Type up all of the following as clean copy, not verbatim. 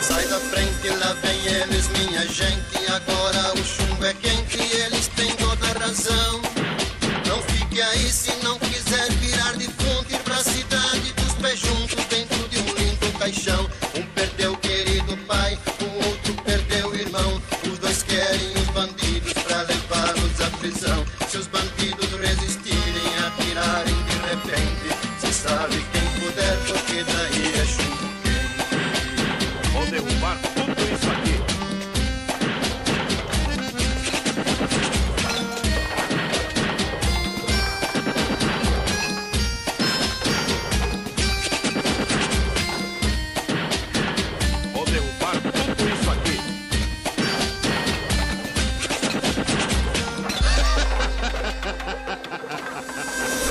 Sai da frente, lá vem eles, minha gente. Agora o chumbo é quente e eles têm toda a razão. Não fique aí se não quiser virar defunto, ir pra cidade dos pés juntos dentro de um lindo caixão. Um perdeu o querido pai, o outro perdeu o irmão. Os dois querem os bandidos pra levá-los à prisão. Se os bandidos resistirem, atirarem de repente, se sabe quem puder, porque daí é chumbo. Vou derrubar tudo isso aqui. Vou derrubar tudo isso aqui.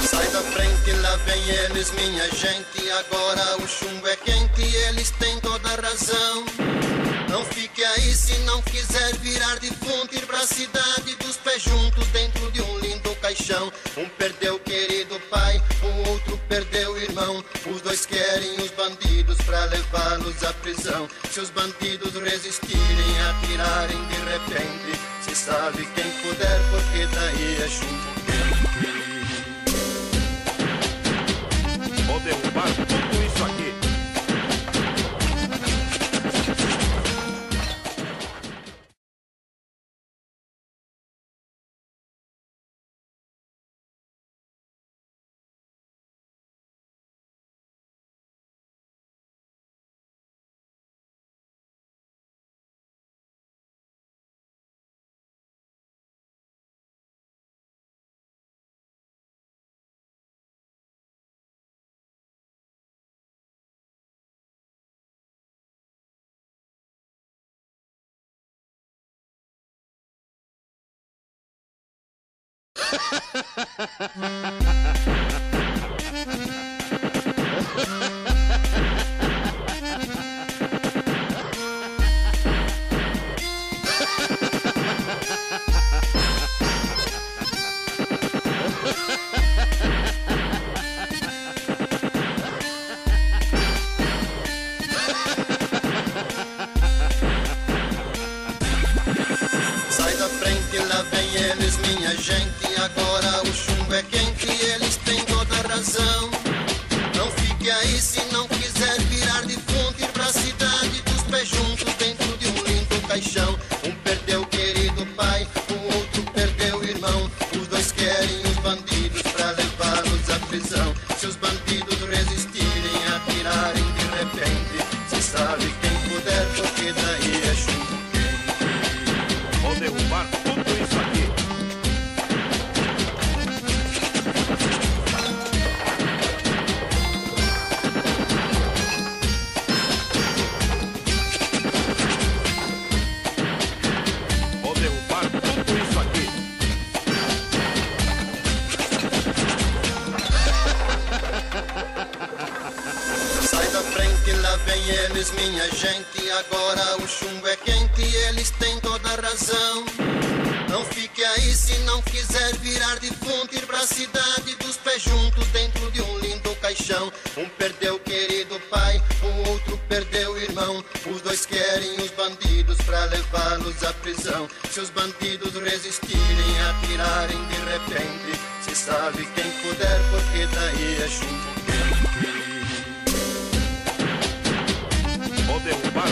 Sai da frente, lá vem eles, minha gente. Agora o chumbo é quente e eles têm toda a razão. Não fique aí se não quiser virar defunto, ir pra cidade dos pés juntos dentro de um lindo caixão. Um perdeu o querido pai, o outro perdeu o irmão. Os dois querem os bandidos pra levá-los à prisão. Se os bandidos resistirem, atirarem de repente, se sabe quem puder, porque daí é chumbo quente. Vou derrubar tudo isso aqui. Sai da frente, lá vem eles, minha gente. Agora o chumbo é quente e eles têm toda a razão. Não fique aí se não quiser virar defunto, ir pra cidade dos pés juntos dentro de um lindo caixão. Um perdeu o querido pai, o outro perdeu o irmão. Os dois querem os bandidos pra levá-los à prisão. Se os bandidos resistirem, atirarem de repente, se sabe quem puder, porque daí é chumbo. Vou derrubar tudo isso aqui. Vou derrubar tudo isso aqui. Sai da frente, lá vem eles, minha gente. Agora o chumbo é quente e eles têm toda a razão. Não fique aí se não quiser virar defunto, ir pra cidade dos pés juntos dentro de um lindo caixão. Um perdeu o querido pai, o outro perdeu o irmão. Os dois querem os bandidos pra levá-los à prisão. Se os bandidos resistirem, atirarem de repente, se sabe quem puder, porque daí é chumbo quente. Vou derrubar